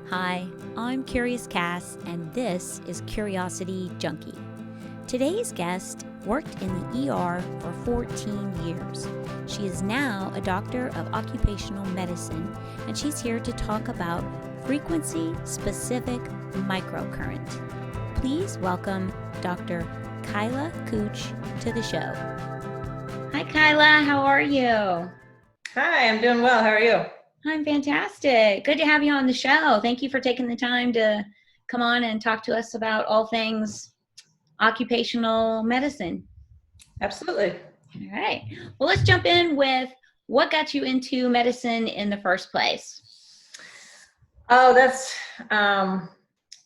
Hi, I'm Curious Cass, and this is Curiosity Junkie. Today's guest worked in the ER for 14 years. She is now a doctor of occupational medicine, and she's here to talk about frequency-specific microcurrent. Please welcome Dr. Kyla Kutch to the show. Hi, Kyla. How are you? Hi, I'm doing well. How are you? I'm fantastic. Good to have you on the show. Thank you for taking the time to come on and talk to us about all things occupational medicine. Absolutely. All right. Well, let's jump in with what got you into medicine in the first place? Oh, that's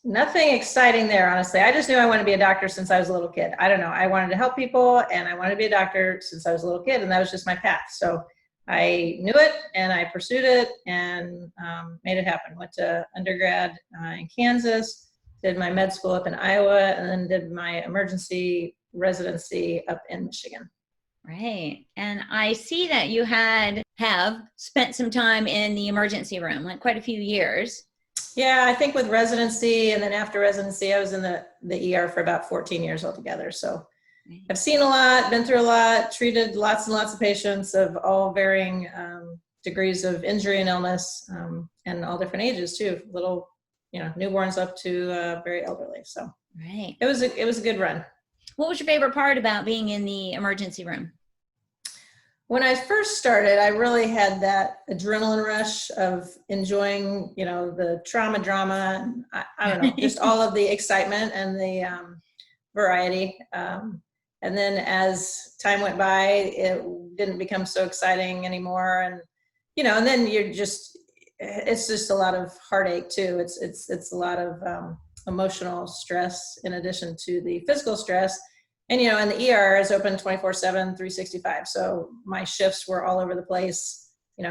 nothing exciting there, honestly. I just knew I wanted to be a doctor since I was a little kid. I don't know. I wanted to help people and I wanted to be a doctor since I was a little kid, and that was just my path. So I knew it and I pursued it and made it happen. Went to undergrad in Kansas, did my med school up in Iowa, and then did my emergency residency up in Michigan. Right. And I see that you have spent some time in the emergency room, like quite a few years. Yeah, I think with residency and then after residency, I was in the ER for about 14 years altogether. So I've seen a lot, been through a lot, treated lots and lots of patients of all varying degrees of injury and illness, and all different ages too. Little, newborns up to very elderly. So right, it was a good run. What was your favorite part about being in the emergency room? When I first started, I really had that adrenaline rush of enjoying, the trauma drama. And I don't know, just all of the excitement and the variety. And then as time went by, it didn't become so exciting anymore. And, and then it's just a lot of heartache too. It's a lot of emotional stress in addition to the physical stress. And, and the ER is open 24/7, 365. So my shifts were all over the place,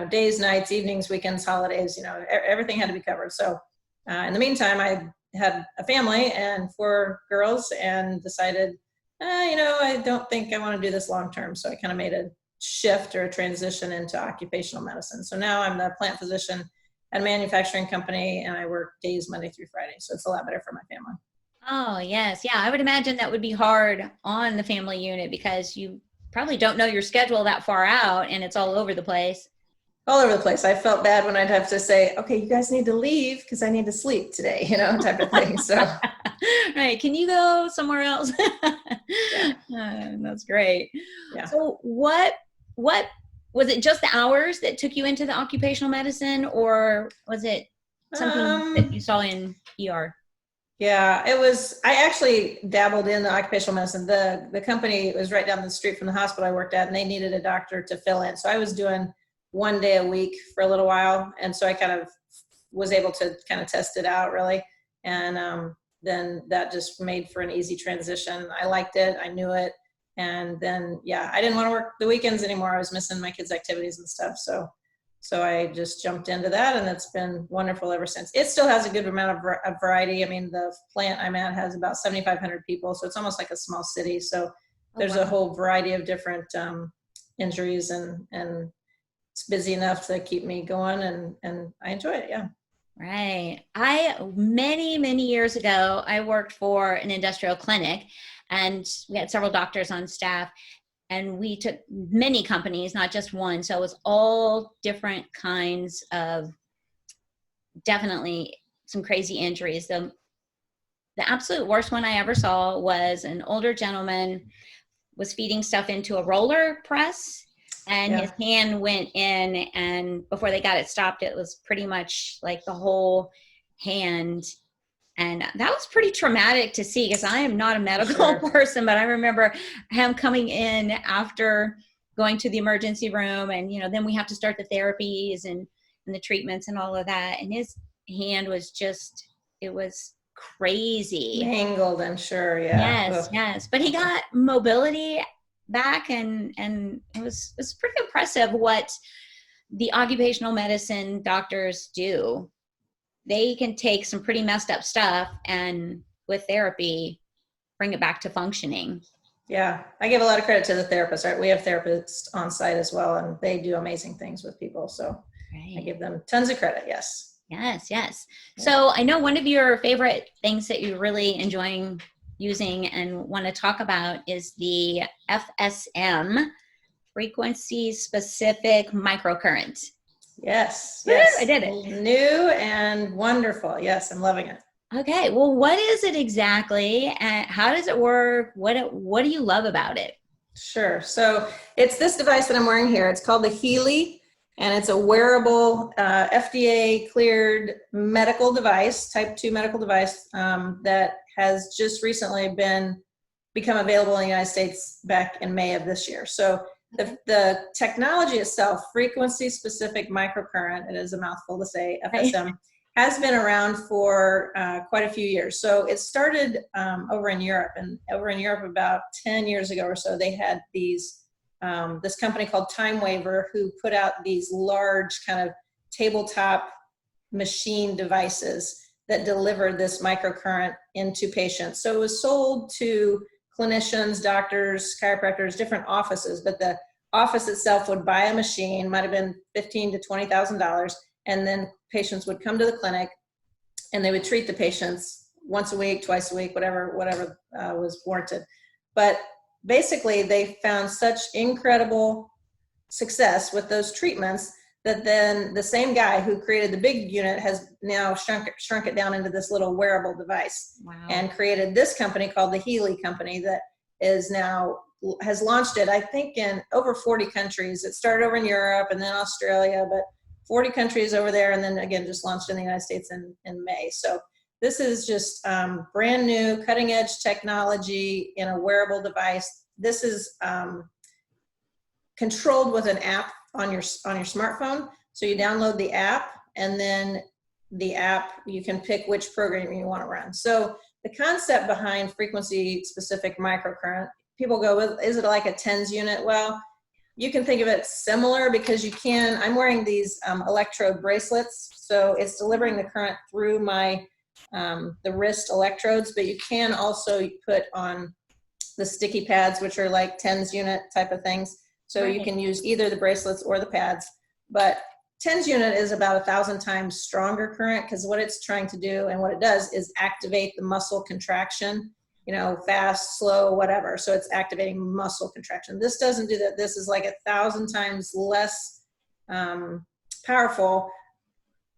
days, nights, evenings, weekends, holidays, everything had to be covered. So in the meantime, I had a family and 4 girls and decided, I don't think I want to do this long term. So I kind of made a shift or a transition into occupational medicine. So now I'm the plant physician at a manufacturing company and I work days Monday through Friday. So it's a lot better for my family. Oh, yes. Yeah, I would imagine that would be hard on the family unit because you probably don't know your schedule that far out and it's all over the place. All over the place. I felt bad when I'd have to say, okay, you guys need to leave because I need to sleep today, type of thing. So, right. Can you go somewhere else? That's great. Yeah. So what was it, just the hours that took you into the occupational medicine, or was it something that you saw in ER? Yeah, it was. I actually dabbled in the occupational medicine. The company was right down the street from the hospital I worked at, and they needed a doctor to fill in. So I was doing 1 day a week for a little while. And so I kind of was able to kind of test it out really. And then that just made for an easy transition. I liked it. I knew it. And then, I didn't want to work the weekends anymore. I was missing my kids' activities and stuff. So I just jumped into that and it's been wonderful ever since. It still has a good amount of variety. I mean, the plant I'm at has about 7,500 people. So it's almost like a small city. So there's a whole variety of different injuries and it's busy enough to keep me going and I enjoy it. Yeah. Right. Many years ago, I worked for an industrial clinic and we had several doctors on staff and we took many companies, not just one. So it was all different kinds of definitely some crazy injuries. The absolute worst one I ever saw was an older gentleman was feeding stuff into a roller press. And his hand went in, and before they got it stopped, it was pretty much like the whole hand. And that was pretty traumatic to see because I am not a medical person, but I remember him coming in after going to the emergency room and, then we have to start the therapies and the treatments and all of that. And his hand was it was crazy. Mangled, I'm sure. Yeah. Yes. But he got mobility back and it was pretty impressive what the occupational medicine doctors do. They can take some pretty messed up stuff and with therapy bring it back to functioning. Yeah, I give a lot of credit to the therapists, right? We have therapists on site as well and they do amazing things with people, so I give them tons of credit. Yes. Yes, yes. So I know one of your favorite things that you're really enjoying using and want to talk about is the FSM, frequency specific microcurrent. Yes, Woo, I yes. did it. New and wonderful. Yes, I'm loving it. Okay, well, what is it exactly, and how does it work? What do you love about it? Sure. So it's this device that I'm wearing here. It's called the Healy, and it's a wearable, FDA cleared medical device, type 2 medical device, that has just recently become available in the United States back in May of this year. So the technology itself, frequency specific microcurrent, it is a mouthful to say, FSM, has been around for quite a few years. So it started over in Europe, and over in Europe about 10 years ago or so, they had these, this company called Time Waver, who put out these large kind of tabletop machine devices that delivered this microcurrent into patients. So it was sold to clinicians, doctors, chiropractors, different offices, but the office itself would buy a machine, might have been $15,000 to $20,000, and then patients would come to the clinic and they would treat the patients once a week, twice a week, whatever was warranted. But basically they found such incredible success with those treatments that then the same guy who created the big unit has now shrunk it down into this little wearable device. Wow. And created this company called the Healy Company that has launched it, I think, in over 40 countries. It started over in Europe and then Australia, but 40 countries over there, and then again just launched in the United States in May. So this is just brand new, cutting edge technology in a wearable device. This is controlled with an app on your smartphone. So you download the app, and then the app, you can pick which program you want to run. So the concept behind frequency specific microcurrent, people go, well, is it like a TENS unit? Well, you can think of it similar because I'm wearing these electrode bracelets. So it's delivering the current through the wrist electrodes, but you can also put on the sticky pads, which are like TENS unit type of things. So you can use either the bracelets or the pads, but TENS unit is about 1,000 times stronger current, because what it's trying to do and what it does is activate the muscle contraction, fast, slow, whatever. So it's activating muscle contraction. This doesn't do that. This is like 1,000 times less powerful,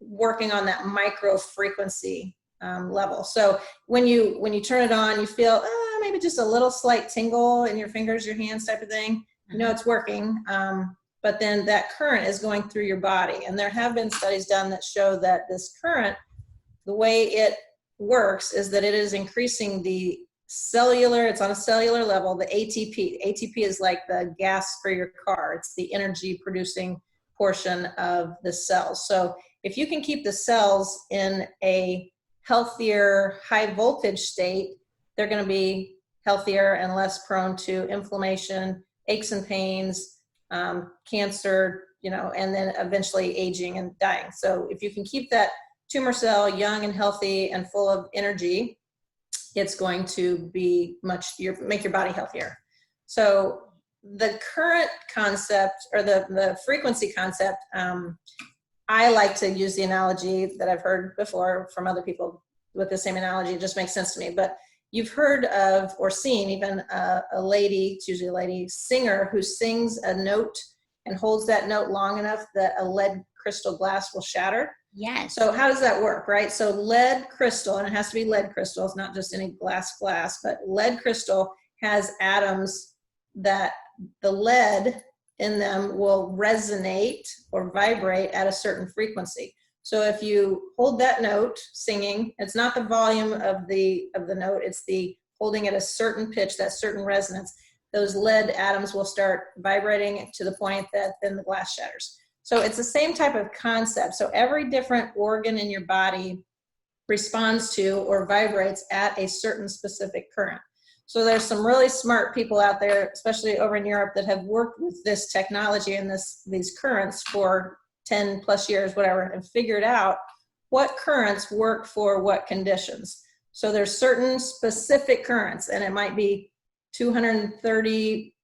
working on that micro frequency level. So when you turn it on, you feel maybe just a little slight tingle in your fingers, your hands type of thing. It's working. But then that current is going through your body. And there have been studies done that show that this current, the way it works is that it is increasing the cellular, it's on a cellular level, the ATP. ATP is like the gas for your car. It's the energy producing portion of the cells. So if you can keep the cells in a healthier, high voltage state, they're going to be healthier and less prone to inflammation, aches and pains, cancer, and then eventually aging and dying. So if you can keep that tumor cell young and healthy and full of energy, it's going to be make your body healthier. So the current concept, or the frequency concept, I like to use the analogy that I've heard before from other people with the same analogy. It just makes sense to me. But you've heard of or seen even a lady, it's usually a lady singer, who sings a note and holds that note long enough that a lead crystal glass will shatter. Yes. So how does that work, right? So lead crystal, and it has to be lead crystal, it's not just any glass, but lead crystal has atoms that the lead in them will resonate or vibrate at a certain frequency. So if you hold that note singing, it's not the volume of the note, it's the holding at a certain pitch, that certain resonance, those lead atoms will start vibrating to the point that then the glass shatters. So it's the same type of concept. So every different organ in your body responds to or vibrates at a certain specific current. So there's some really smart people out there, especially over in Europe, that have worked with this technology and these currents for 10 plus years, whatever, and figured out what currents work for what conditions. So there's certain specific currents, and it might be 230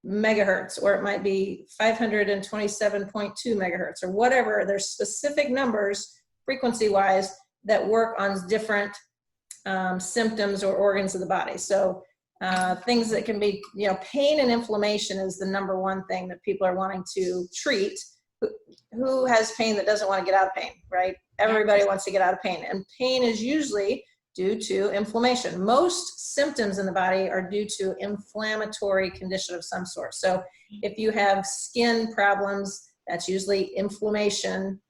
megahertz, or it might be 527.2 megahertz, or whatever. There's specific numbers frequency wise that work on different symptoms or organs of the body. So things that can be, pain and inflammation is the number one thing that people are wanting to treat. Who has pain that doesn't want to get out of pain, right? Everybody wants to get out of pain, and pain is usually due to inflammation. Most symptoms in the body are due to inflammatory condition of some sort. So if you have skin problems, that's usually inflammation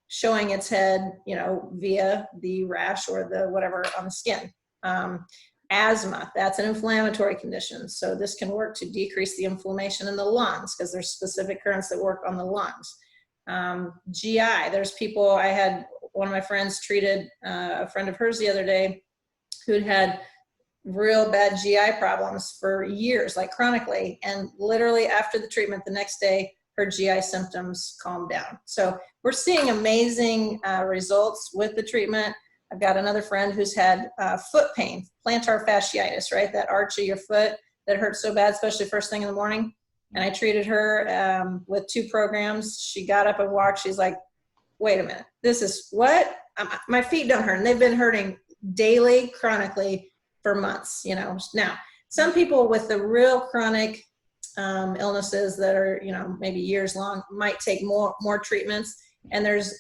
showing its head, via the rash or the whatever on the skin. Asthma, that's an inflammatory condition. So this can work to decrease the inflammation in the lungs because there's specific currents that work on the lungs. GI, there's people, I had one of my friends treated a friend of hers the other day who'd had real bad GI problems for years, like chronically, and literally after the treatment the next day, her GI symptoms calmed down. So we're seeing amazing results with the treatment. I've got another friend who's had foot pain, plantar fasciitis, right? That arch of your foot that hurts so bad, especially first thing in the morning. And I treated her with 2 programs. She got up and walked. She's like, wait a minute, this is what? My feet don't hurt. And they've been hurting daily, chronically for months, Now, some people with the real chronic illnesses that are, maybe years long might take more treatments. And there's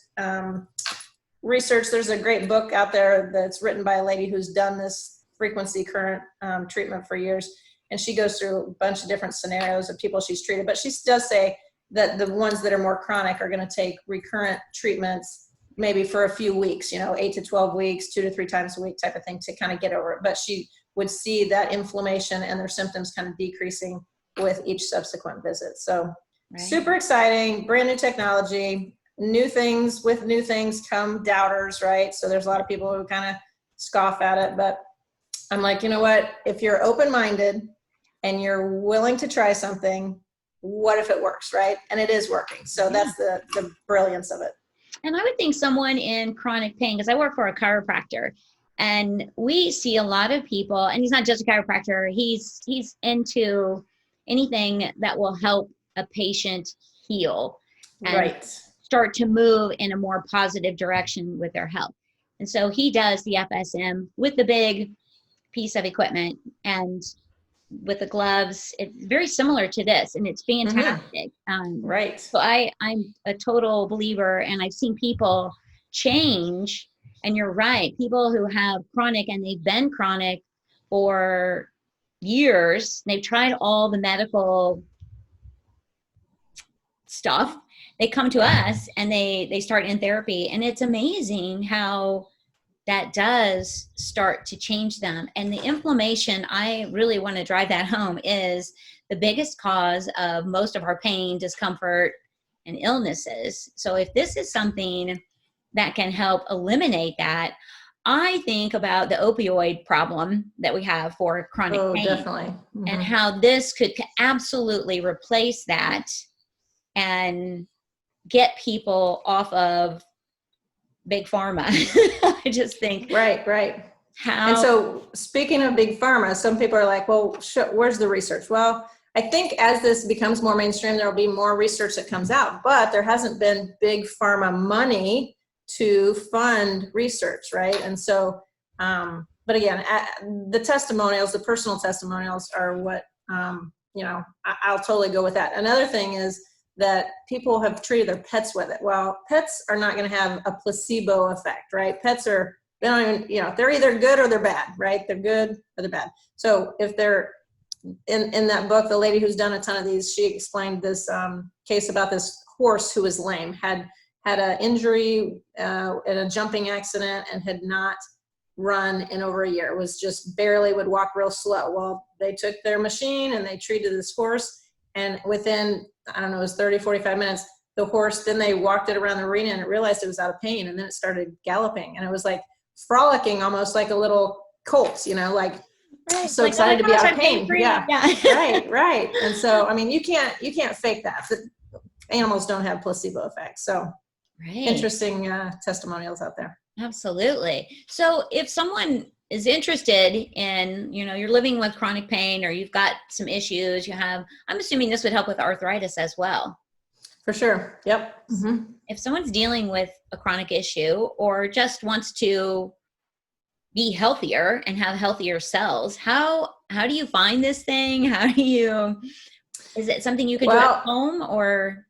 research, there's a great book out there that's written by a lady who's done this frequency current treatment for years. And she goes through a bunch of different scenarios of people she's treated. But she does say that the ones that are more chronic are going to take recurrent treatments maybe for a few weeks, 8 to 12 weeks, 2 to 3 times a week type of thing to kind of get over it. But she would see that inflammation and their symptoms kind of decreasing with each subsequent visit. So Super exciting, brand new technology, new things. With new things come doubters, right? So there's a lot of people who kind of scoff at it, but I'm like, you know what? If you're open-minded and you're willing to try something, what if it works, right? And it is working. So that's the brilliance of it. And I would think someone in chronic pain, because I work for a chiropractor, and we see a lot of people, and he's not just a chiropractor, he's into anything that will help a patient heal and start to move in a more positive direction with their health. And so he does the FSM with the big piece of equipment and with the gloves. It's very similar to this, and it's fantastic. So I'm a total believer, and I've seen people change. And you're right, people who have chronic, and they've been chronic for years, they've tried all the medical stuff, they come to us and they start in therapy, and it's amazing how that does start to change them. And the inflammation, I really want to drive that home, is the biggest cause of most of our pain, discomfort, and illnesses. So if this is something that can help eliminate that, I think about the opioid problem that we have for chronic pain. Definitely. And how this could absolutely replace that and get people off of big pharma. I just think. Right. And so speaking of big pharma, some people are like, well, where's the research? Well, I think as this becomes more mainstream, there'll be more research that comes out, but there hasn't been big pharma money to fund research, right? And so, but again, the testimonials, the personal testimonials are what, I'll totally go with that. Another thing is that people have treated their pets with it. Well, pets are not going to have a placebo effect, right? Pets are, they don't even, they're either good or they're bad, right? They're good or they're bad. So if they're in that book, the lady who's done a ton of these, she explained this case about this horse who was lame, had an injury in a jumping accident and had not run in over a year. It was just barely would walk real slow. Well, they took their machine and they treated this horse, and within, I don't know, it was 30, 45 minutes, the horse, then they walked it around the arena and it realized it was out of pain, and then it started galloping, and it was like frolicking, almost like a little colt, like so like, excited to be out of pain. Yeah. Right. And so, I mean, you can't fake that. Animals don't have placebo effects. So interesting testimonials out there. Absolutely. So if someone is interested in, you're living with chronic pain, or you've got some issues, I'm assuming this would help with arthritis as well. For sure. Yep. If someone's dealing with a chronic issue or just wants to be healthier and have healthier cells, how do you find this thing? Is it something you can do at home or?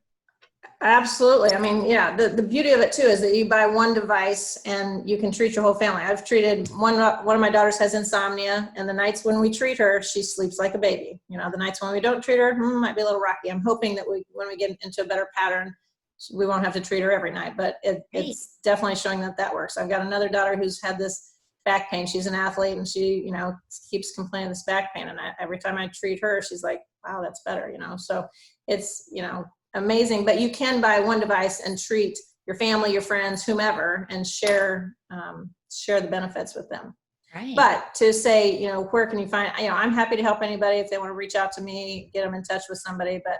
Absolutely. I mean, yeah, the beauty of it too is that you buy one device and you can treat your whole family. I've treated one of my daughters has insomnia, and the nights when we treat her, she sleeps like a baby. You know, the nights when we don't treat her, might be a little rocky. I'm hoping that when we get into a better pattern, we won't have to treat her every night, but it's definitely showing that works. I've got another daughter who's had this back pain. She's an athlete, and she, keeps complaining of this back pain. And every time I treat her, she's like, wow, that's better, So it's, amazing. But you can buy one device and treat your family, your friends, whomever, and share the benefits with them. Right. But to say, where can you find, I'm happy to help anybody if they want to reach out to me, get them in touch with somebody. But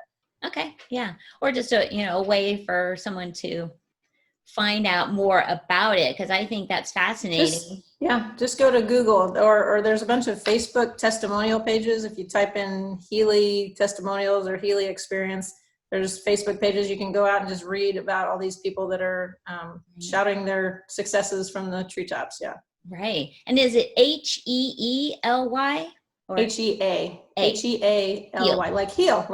okay. Yeah. Or just a way for someone to find out more about it. Cause I think that's fascinating. Just go to Google or there's a bunch of Facebook testimonial pages. If you type in Healy testimonials or Healy experience, there's Facebook pages. You can go out and just read about all these people that are shouting their successes from the treetops. Yeah. Right. And is it Heely? Or Heally, like heal,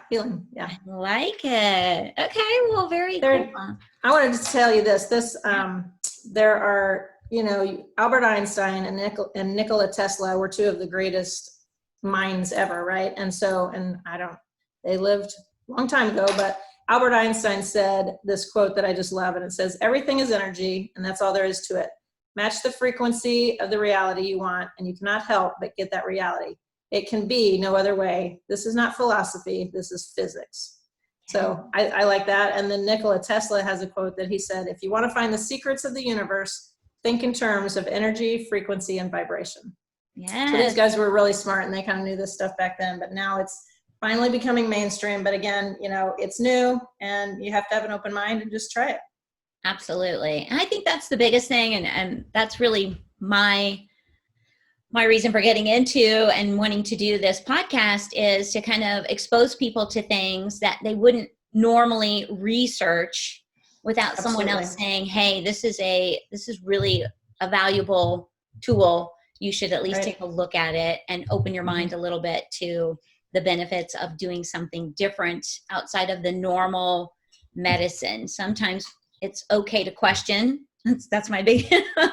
healing. Yeah. I like it. Okay. Well, very cool. I wanted to tell you this, there are, Albert Einstein and Nikola Tesla were two of the greatest minds ever. Right. And they lived a long time ago, but Albert Einstein said this quote that I just love. And it says, everything is energy, and that's all there is to it. Match the frequency of the reality you want, and you cannot help but get that reality. It can be no other way. This is not philosophy. This is physics. So I like that. And then Nikola Tesla has a quote that he said, if you want to find the secrets of the universe, think in terms of energy, frequency, and vibration. Yeah. So these guys were really smart, and they kind of knew this stuff back then, but now it's finally becoming mainstream. But again, it's new, and you have to have an open mind and just try it. Absolutely. And I think that's the biggest thing. And that's really my reason for getting into and wanting to do this podcast is to kind of expose people to things that they wouldn't normally research without someone else saying, hey, this is really a valuable tool. You should at least take a look at it and open your mind a little bit to the benefits of doing something different outside of the normal medicine. Sometimes it's okay to question. That's my big,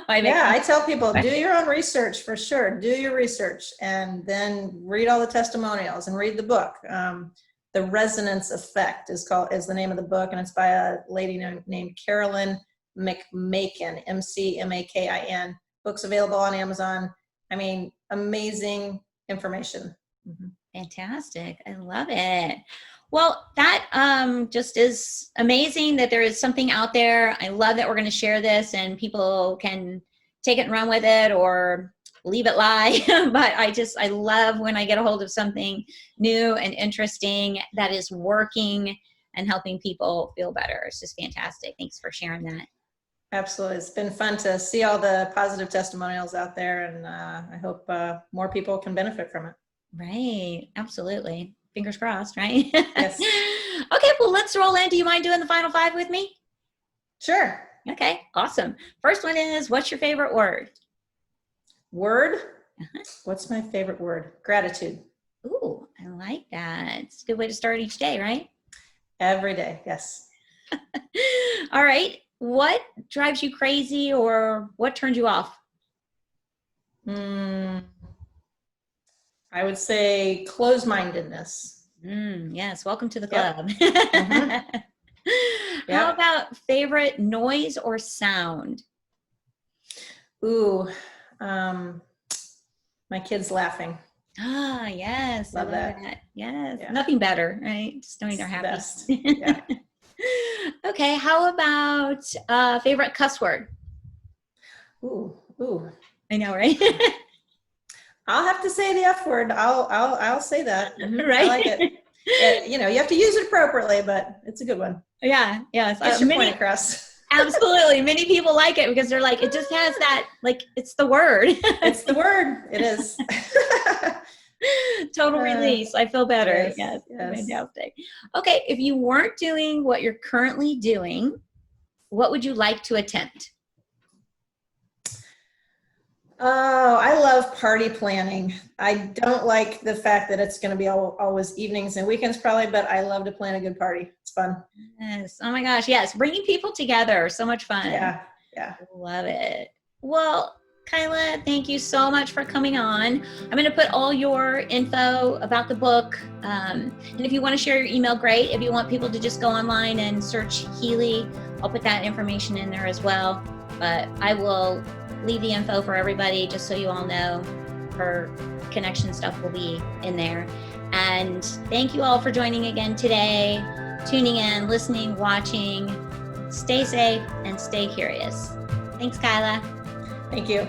I tell people, do your own research for sure. Do your research and then read all the testimonials and read the book. The Resonance Effect is the name of the book, and it's by a lady named Carolyn McMakin, McMakin. Book's available on Amazon. I mean, amazing information. Mm-hmm. Fantastic. I love it. Well, that just is amazing that there is something out there. I love that we're going to share this and people can take it and run with it or leave it lie. But I love when I get a hold of something new and interesting that is working and helping people feel better. It's just fantastic. Thanks for sharing that. Absolutely. It's been fun to see all the positive testimonials out there, and I hope more people can benefit from it. Right. Absolutely. Fingers crossed, right? Yes. Okay, well, let's roll in. Do you mind doing the final five with me? Sure. Okay, awesome. First one is, what's your favorite word? Word? What's my favorite word? Gratitude. Ooh, I like that. It's a good way to start each day, right? Every day, yes. All right. What drives you crazy or what turns you off? I would say closed-mindedness. Yes, welcome to the club. Yep. How about favorite noise or sound? Ooh, my kids laughing. Ah, yes. Love that. Yes. Yeah. Nothing better, right? Just knowing they're happy. Best. Yeah. Okay. How about favorite cuss word? Ooh. I know, right? I'll have to say the F word. I'll say that. Right. I like it. You have to use it appropriately, but it's a good one. Yeah. Yes. Get your point across. Absolutely. Many people like it because they're like, it just has that, like, it's the word. It's the word. It is. Total release. I feel better. Yes, Yes. yes. Fantastic. Okay. If you weren't doing what you're currently doing, what would you like to attempt? Oh, I love party planning. I don't like the fact that it's going to be always evenings and weekends probably, but I love to plan a good party. It's fun. Yes. Oh my gosh. Yes. Bringing people together. So much fun. Yeah, yeah. Love it. Well, Kyla, thank you so much for coming on. I'm going to put all your info about the book. And if you want to share your email, great. If you want people to just go online and search Healy, I'll put that information in there as well. But I will leave the info for everybody just so you all know. Her connection stuff will be in there. And thank you all for joining again today, tuning in, listening, watching. Stay safe and stay curious. Thanks, Kyla. Thank you.